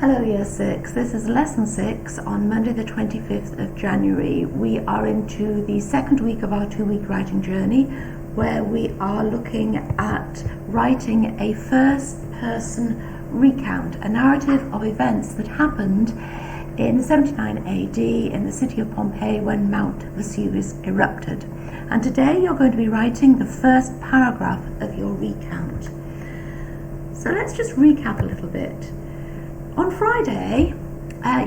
Hello Year 6, this is Lesson 6 on Monday the 25th of January. We are into the second week of our 2-week writing journey where we are looking at writing a first-person recount, a narrative of events that happened in 79 AD in the city of Pompeii when Mount Vesuvius erupted. And today you're going to be writing the first paragraph of your recount. So let's just recap a little bit. On Friday,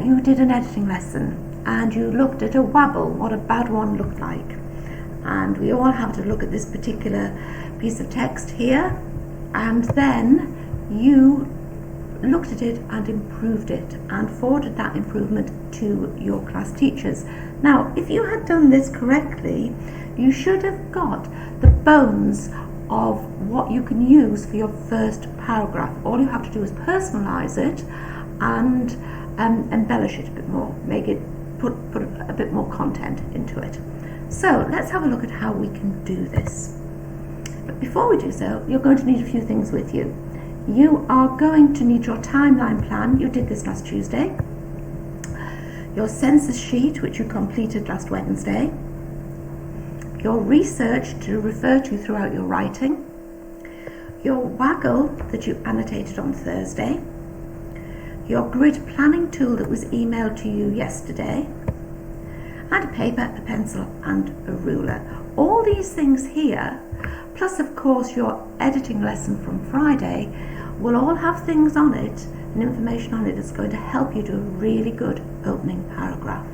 you did an editing lesson and you looked at a wabble, what a bad one looked like. And we all have to look at this particular piece of text here, and then you looked at it and improved it and forwarded that improvement to your class teachers. Now, if you had done this correctly, you should have got the bones of what you can use for your first paragraph. All you have to do is personalize it and embellish it a bit more, make it put a bit more content into it. So let's have a look at how we can do this. But before we do so, you're going to need a few things with you. You are going to need your timeline plan. You did this last Tuesday. Your census sheet, which you completed last Wednesday. Your research to refer to throughout your writing. Your waggle that you annotated on Thursday. Your grid planning tool that was emailed to you yesterday, and a paper, a pencil and a ruler. All these things here, plus of course your editing lesson from Friday, will all have things on it and information on it that's going to help you do a really good opening paragraph.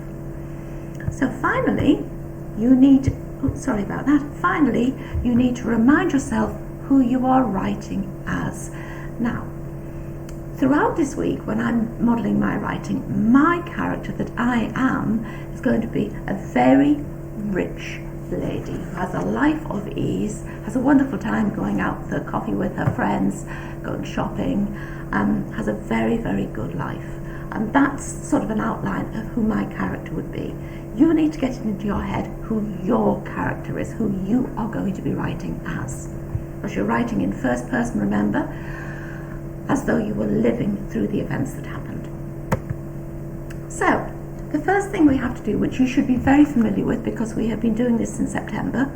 So finally, you need to remind yourself who you are writing as. Now, throughout this week, when I'm modelling my writing, my character that I am is going to be a very rich lady who has a life of ease, has a wonderful time going out for coffee with her friends, going shopping, has a very, very good life. And that's sort of an outline of who my character would be. You need to get it into your head who your character is, who you are going to be writing as. Because you're writing in first person, remember, as though you were living through the events that happened. So, the first thing we have to do, which you should be very familiar with because we have been doing this since September,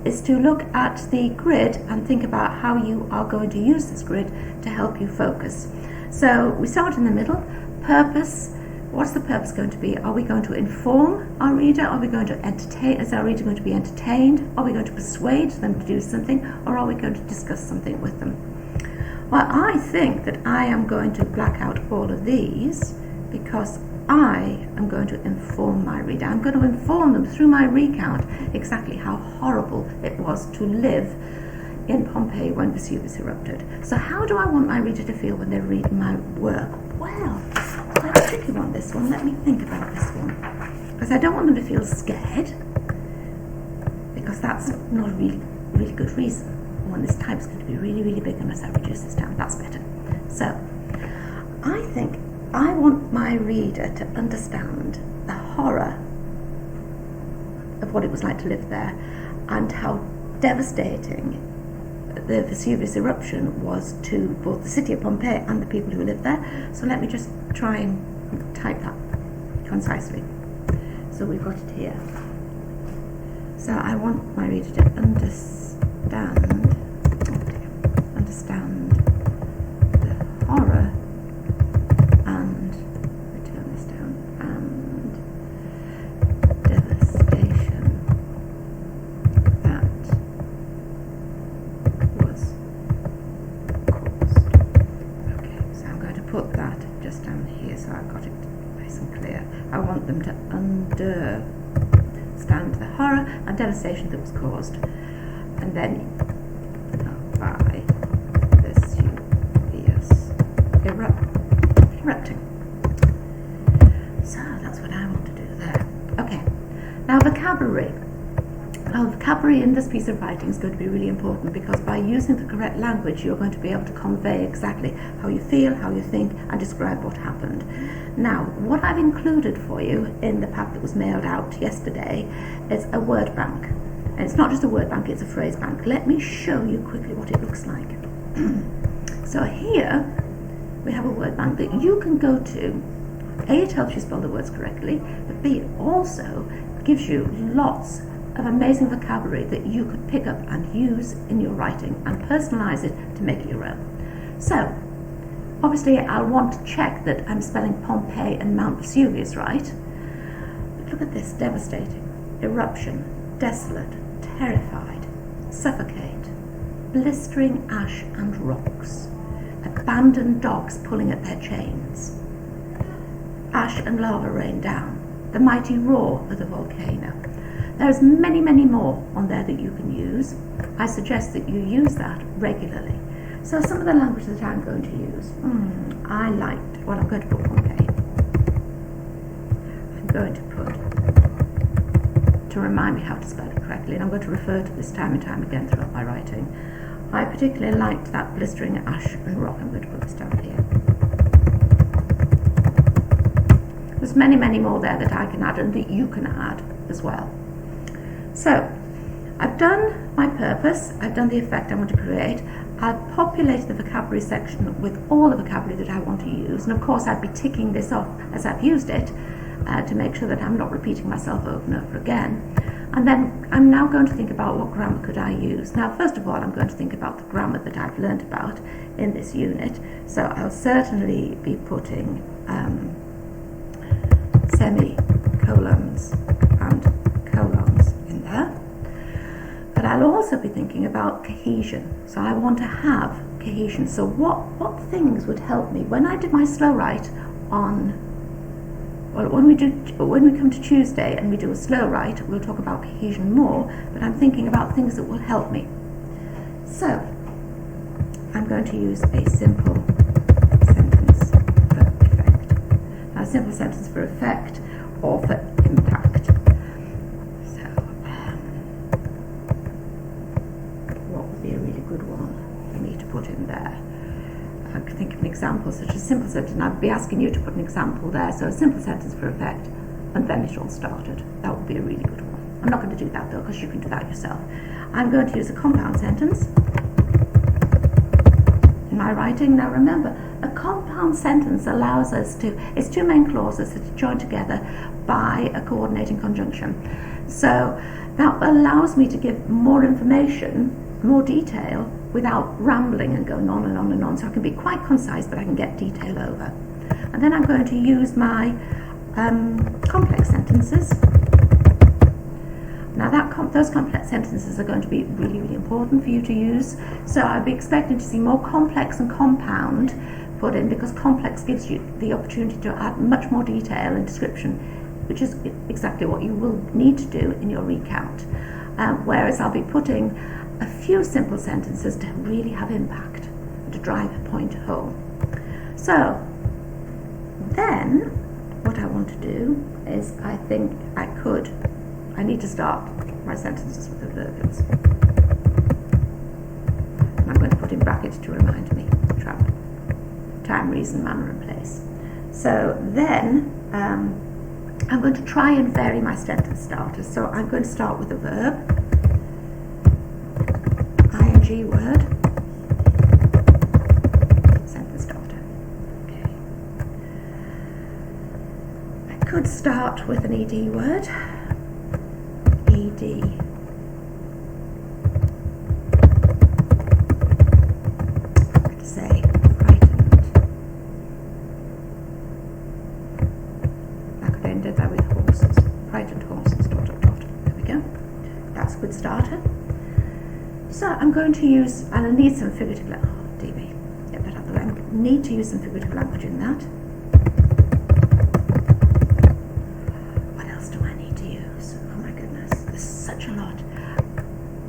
is to look at the grid and think about how you are going to use this grid to help you focus. So, we start in the middle. Purpose. What's the purpose going to be? Are we going to inform our reader? Are we going to entertain? Is our reader going to be entertained? Are we going to persuade them to do something? Or are we going to discuss something with them? Well, I think that I am going to black out all of these because I am going to inform my reader. I'm going to inform them through my recount exactly how horrible it was to live in Pompeii when Vesuvius erupted. So how do I want my reader to feel when they're reading my work? Well, quite a tricky one, this one. Let me think about this one. Because I don't want them to feel scared, because that's not a really good reason. When this type is going to be really, really big unless I reduce this down. That's better. So, I think I want my reader to understand the horror of what it was like to live there and how devastating the Vesuvius eruption was to both the city of Pompeii and the people who lived there. So let me just try and type that concisely. So we've got it here. So I want my reader to understand the horror and return this down and devastation that was caused. Okay, so I'm going to put that just down here so I've got it nice and clear. I want them to understand the horror and devastation that was caused, and then by Vesuvius erupting. So that's what I want to do there. Okay, now vocabulary. Well, vocabulary in this piece of writing is going to be really important because by using the correct language you're going to be able to convey exactly how you feel, how you think, and describe what happened. Now, what I've included for you in the pack that was mailed out yesterday is a word bank. And it's not just a word bank, it's a phrase bank. Let me show you quickly what it looks like. So here we have a word bank that you can go to. A, it helps you spell the words correctly, but B, it also gives you lots of amazing vocabulary that you could pick up and use in your writing and personalise it to make it your own. So, obviously I'll want to check that I'm spelling Pompeii and Mount Vesuvius right. But look at this, devastating, eruption, desolate, terrified, suffocate, blistering ash and rocks, abandoned dogs pulling at their chains, ash and lava rain down, the mighty roar of the volcano. There's many, many more on there that you can use. I suggest that you use that regularly. So some of the language that I'm going to use, I'm going to put Pompeii. I'm going to put, to remind me how to spell it correctly, and I'm going to refer to this time and time again throughout my writing. I particularly liked that blistering ash and rock. I'm going to put this down here. There's many, many more there that I can add and that you can add as well. So, I've done my purpose, I've done the effect I want to create, I've populated the vocabulary section with all the vocabulary that I want to use, and of course I'd be ticking this off as I've used it to make sure that I'm not repeating myself over and over again. And then I'm now going to think about what grammar could I use. Now, first of all, I'm going to think about the grammar that I've learned about in this unit. So I'll certainly be putting semicolons and colons in there. But I'll also be thinking about cohesion. So I want to have cohesion. So what things would help me when I did my slow write on, well, when we come to Tuesday and we do a slow write, we'll talk about cohesion more, but I'm thinking about things that will help me. So I'm going to use a simple sentence for effect. Now, a simple sentence for effect or for impact. So what would be a really good one for me to put in there? I could think of an example such as simple sentence, and I'd be asking you to put an example there. So a simple sentence for effect, and then it all started. That would be a really good one. I'm not going to do that though, because you can do that yourself. I'm going to use a compound sentence in my writing. Now remember, a compound sentence allows us to, it's two main clauses that are joined together by a coordinating conjunction. So that allows me to give more information, more detail, without rambling and going on and on and on. So I can be quite concise, but I can get detail over. And then I'm going to use my complex sentences. Now those complex sentences are going to be really, really important for you to use. So I'll be expecting to see more complex and compound put in, because complex gives you the opportunity to add much more detail and description, which is exactly what you will need to do in your recount. Whereas I'll be putting a few simple sentences to really have impact, to drive a point home. So then what I want to do is, I think I need to start my sentences with adverbials. And I'm going to put in brackets to remind me, time, reason, manner and place. So then I'm going to try and vary my sentence starters. So I'm going to start with a verb, ing word, sentence starter. Okay. I could start with an ed word, ed. I could say frightened. I could end it there with horses, frightened horses, ... There we go. That's a good starter. So I'm going to use, and I need some figurative language. Oh, dear me, get that out of the way. I need to use some figurative language in that. What else do I need to use? Oh my goodness, there's such a lot.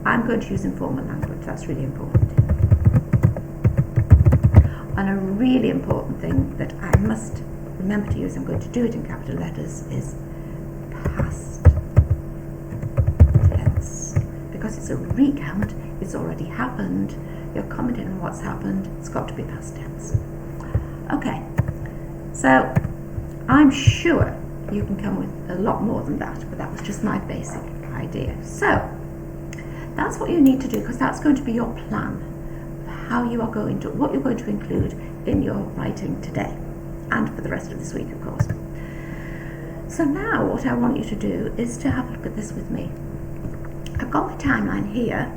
I'm going to use informal language. That's really important. And a really important thing that I must remember to use, I'm going to do it in capital letters, is past tense. Because it's a recount, it's already happened, you're commenting on what's happened, it's got to be past tense. Okay, so I'm sure you can come with a lot more than that, but that was just my basic idea. So that's what you need to do, because that's going to be your plan of what you're going to include in your writing today, and for the rest of this week, of course. So now what I want you to do is to have a look at this with me. I've got my timeline here,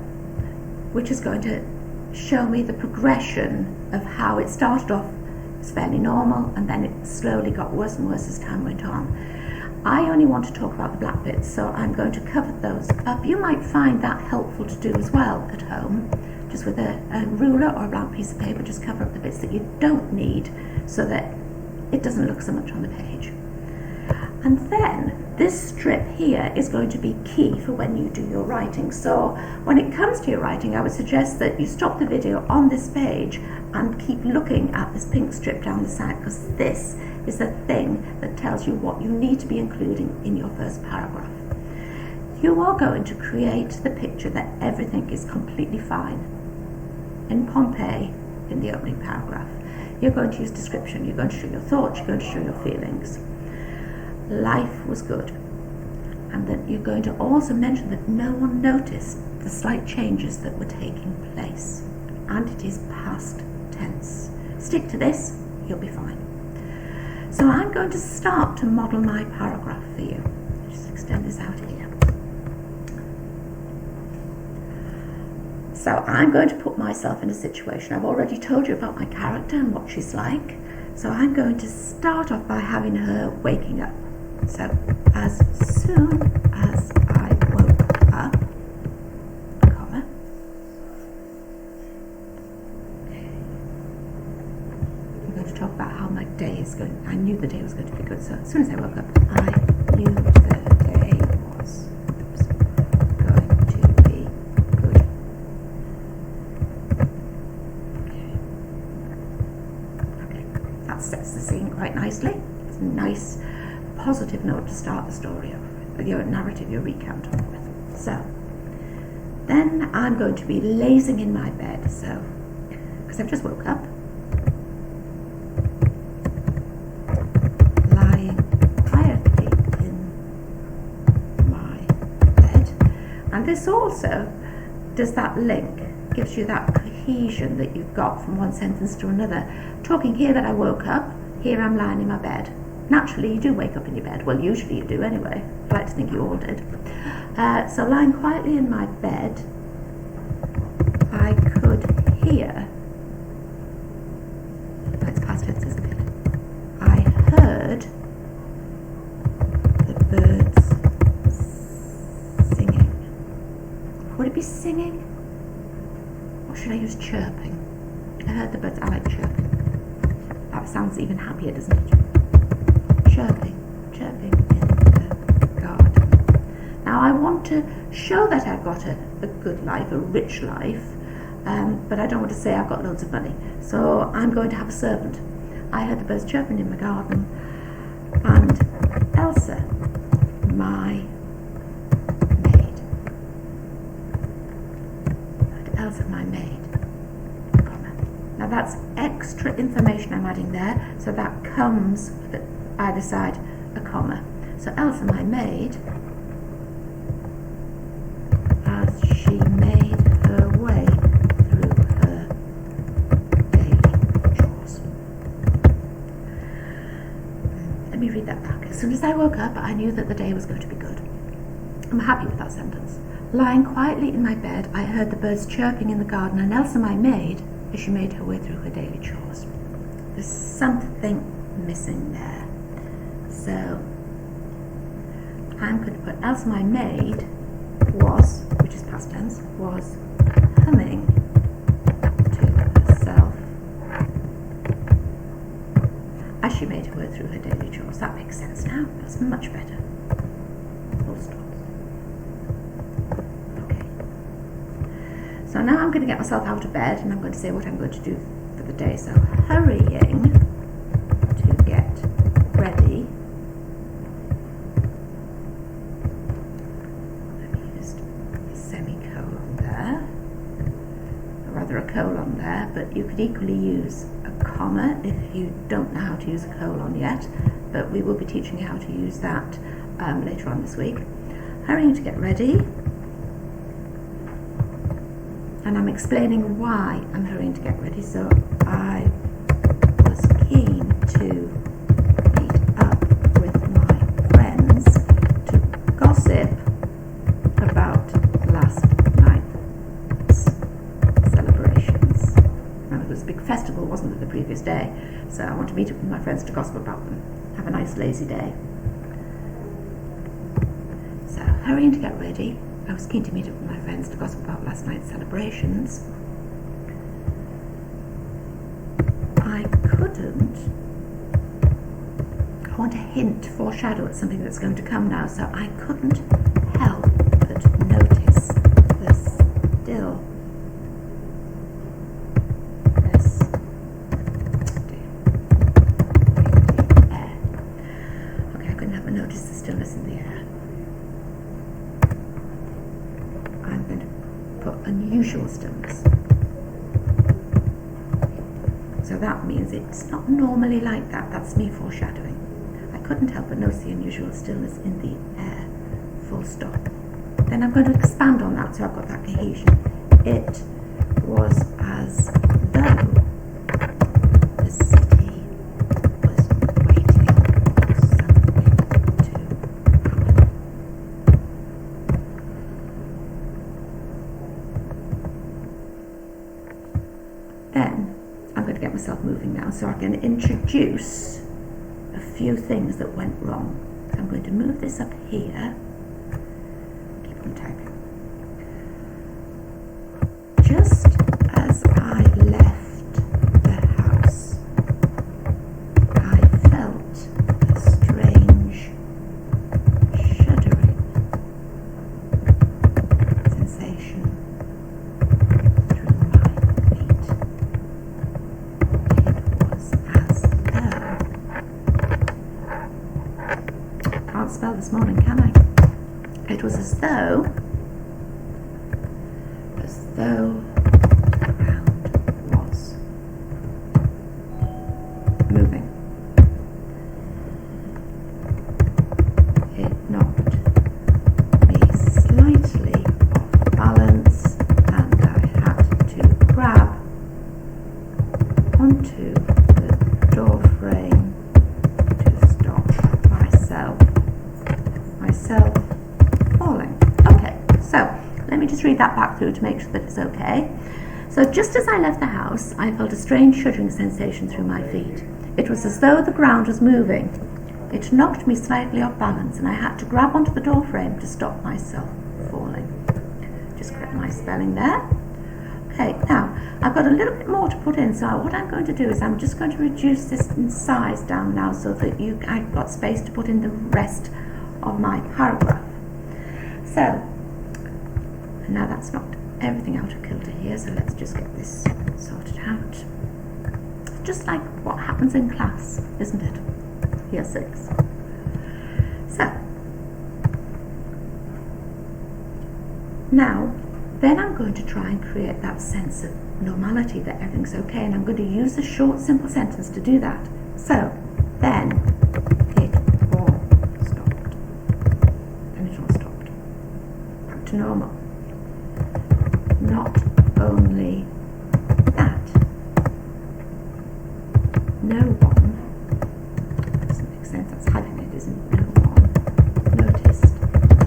which is going to show me the progression of how it started off as fairly normal, and then it slowly got worse and worse as time went on. I only want to talk about the black bits, so I'm going to cover those up. You might find that helpful to do as well at home, just with a ruler or a blank piece of paper. Just cover up the bits that you don't need so that it doesn't look so much on the page. And then this strip here is going to be key for when you do your writing. So when it comes to your writing, I would suggest that you stop the video on this page and keep looking at this pink strip down the side, because this is the thing that tells you what you need to be including in your first paragraph. You are going to create the picture that everything is completely fine in Pompeii in the opening paragraph. You're going to use description, you're going to show your thoughts, you're going to show your feelings. Life was good. And then you're going to also mention that no one noticed the slight changes that were taking place. And it is past tense. Stick to this, you'll be fine. So I'm going to start to model my paragraph for you. Just extend this out here. So I'm going to put myself in a situation. I've already told you about my character and what she's like. So I'm going to start off by having her waking up. So as soon as I woke up, comma. I'm going to talk about how my day is going. I knew the day was going to be good. So as soon as I woke up, I knew the day was going to be good. Okay, that sets the scene quite nicely. It's a nice positive note to start the story off with, your narrative, your recount off with. So then I'm going to be lazing in my bed, so because I've just woke up, lying quietly in my bed. And this also does that link, gives you that cohesion that you've got from one sentence to another. Talking here that I woke up, here I'm lying in my bed. Naturally, you do wake up in your bed. Well, usually you do anyway. I'd like to think you all did. So lying quietly in my bed, I could hear, that's past tense, isn't it? I heard the birds singing. Would it be singing? Or should I use chirping? I heard the birds. I like chirping. That sounds even happier, doesn't it? Chirping in the garden. Now I want to show that I've got a good life, a rich life, but I don't want to say I've got loads of money. So I'm going to have a servant. I heard the birds chirping in the garden, and Elsa, my maid. Elsa, my maid. Now that's extra information I'm adding there, so that comes with either side a comma. So Elsa, my maid, as she made her way through her daily chores. Let me read that back. As soon as I woke up, I knew that the day was going to be good. I'm happy with that sentence. Lying quietly in my bed, I heard the birds chirping in the garden, and Elsa, my maid, as she made her way through her daily chores. There's something missing there. So I'm going to put Elsa, my maid, was, which is past tense, was humming to herself as she made her way through her daily chores. That makes sense now. That's much better. Full stop. Okay. So now I'm going to get myself out of bed and I'm going to say what I'm going to do for the day. So hurrying to get ready. A colon there, but you could equally use a comma if you don't know how to use a colon yet, but we will be teaching you how to use that later on this week. Hurrying to get ready. and I'm explaining why I'm hurrying to get ready. So I was keen to meet up with my friends to gossip about last night's celebrations. And it was a big festival, wasn't it, the previous day? So I want to meet up with my friends to gossip about them. Have a nice lazy day. So hurrying to get ready. I was keen to meet up with my friends to gossip about last night's celebrations. I want to hint, foreshadow at something that's going to come now, so I couldn't help but notice the still. Notice the stillness in the air. I'm going to put unusual stillness. So that means it's not normally like that. That's me foreshadowing. I couldn't help but notice the unusual stillness in the air. Full stop. Then I'm going to expand on that, so I've got that cohesion. It was as though the city was waiting for something to happen. Then I'm going to get myself moving now, so I can introduce a few things that went wrong. So I'm going to move this up here. Keep on typing. Just as I left the house, I felt a strange shuddering sensation through my feet. It was as though... Can't spell this morning, can I? It was as though the ground was moving. It knocked me slightly off balance, and I had to grab onto the door frame to stop myself falling. Okay, so let me just read that back through to make sure that it's okay. So just as I left the house, I felt a strange shuddering sensation through my feet. It was as though the ground was moving. It knocked me slightly off balance, and I had to grab onto the door frame to stop myself falling. Just correct my spelling there. Okay, now I've got a little bit more to put in, so what I'm going to do is I'm just going to reduce this in size down now so that I've got space to put in the rest of my paragraph. So, now that's knocked everything out of kilter here, so let's just get this sorted out. Just like what happens in class, isn't it? Year 6. So, now, then I'm going to try and create that sense of normality, that everything's okay, and I'm going to use a short, simple sentence to do that. So, then it all stopped. Then it all stopped. Back to normal. Not only that, no one, doesn't make sense, that's hyphenated, isn't it? No one noticed a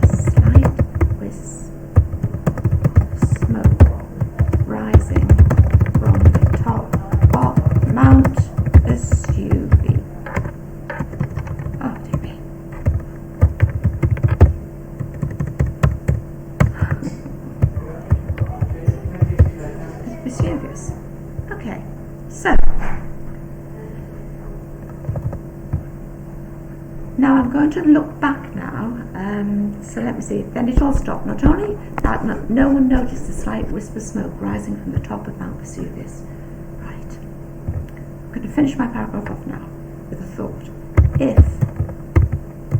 slight wisp of smoke rising from the top of Mount Vesuvius. Oh dear me. Vesuvius. Okay, so now I'm going to look back now. So let me see. Then it all stopped. Not only that, no one noticed a slight wisp of smoke rising from the top of Mount Vesuvius. Right. I'm going to finish my paragraph off now with a thought. If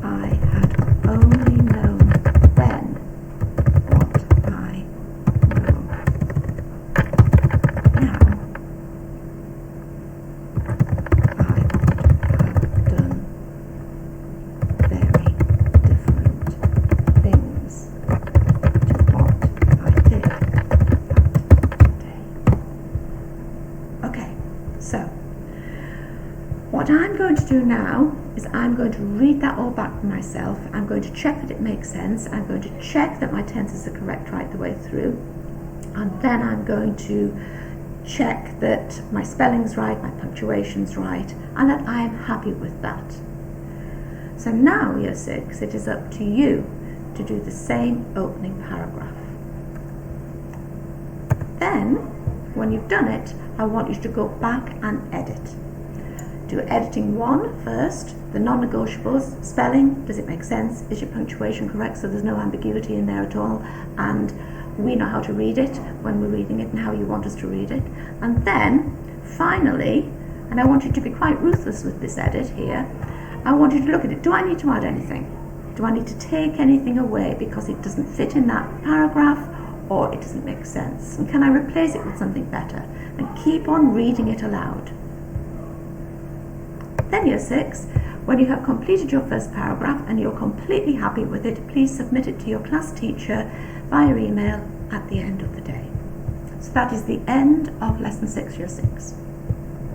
I had only known then what I know now, I would have done very different things to what I did that Okay, so what I'm going to do now is I'm going to read that all back for myself. I'm going to check that it makes sense. I'm going to check that my tenses are correct right the way through. And then I'm going to check that my spelling's right, my punctuation's right, and that I'm happy with that. So now, Year 6, it is up to you to do the same opening paragraph. Then, when you've done it, I want you to go back and edit. Do editing 1 first, the non-negotiables, spelling, does it make sense? Is your punctuation correct so there's no ambiguity in there at all? And we know how to read it when we're reading it and how you want us to read it. And then, finally, and I want you to be quite ruthless with this edit here, I want you to look at it. Do I need to add anything? Do I need to take anything away because it doesn't fit in that paragraph or it doesn't make sense? And can I replace it with something better? And keep on reading it aloud. Then Year 6, when you have completed your first paragraph and you're completely happy with it, please submit it to your class teacher via email at the end of the day. So that is the end of Lesson 6, Year 6.